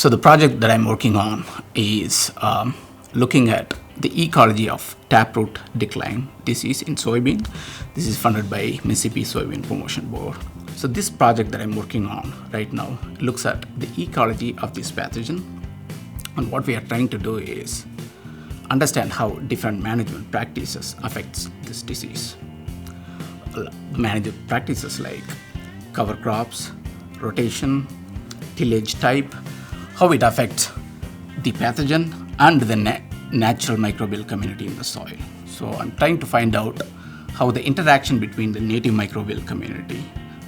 So the project that I'm working on is looking at the ecology of Taproot decline disease in soybean. This is funded by Mississippi Soybean Promotion Board. So this project that I'm working on right now looks at the ecology of this pathogen, and what we are trying to do is understand how different management practices affects this disease. Management practices like cover crops, rotation, tillage type, how it affects the pathogen and the natural microbial community in the soil. So I'm trying to find out how the interaction between the native microbial community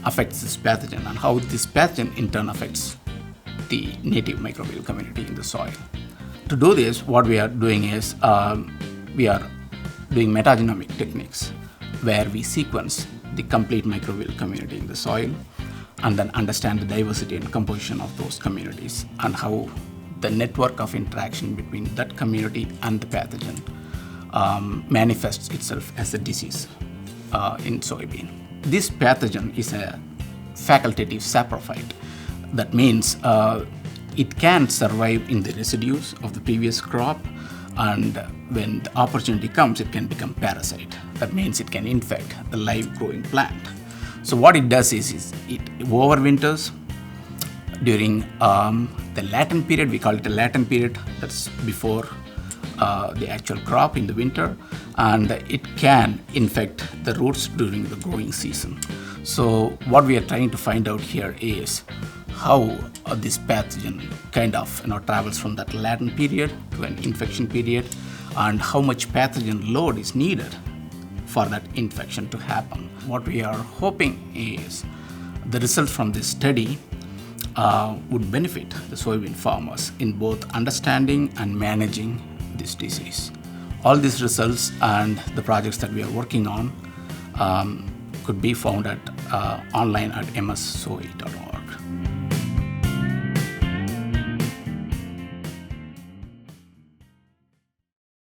affects this pathogen and how this pathogen in turn affects the native microbial community in the soil. To do this, what we are doing is we are doing metagenomic techniques where we sequence the complete microbial community in the soil and then understand the diversity and composition of those communities and how the network of interaction between that community and the pathogen manifests itself as a disease in soybean. This pathogen is a facultative saprophyte. That means it can survive in the residues of the previous crop, and when the opportunity comes, it can become parasite. That means it can infect the live growing plant. So what it does is it overwinters during the latent period. We call it a latent period, that's before the actual crop in the winter, and it can infect the roots during the growing season. So what we are trying to find out here is how this pathogen kind of travels from that latent period to an infection period, and how much pathogen load is needed for that infection to happen. What we are hoping is the results from this study would benefit the soybean farmers in both understanding and managing this disease. All these results and the projects that we are working on could be found at online at mssoy.org.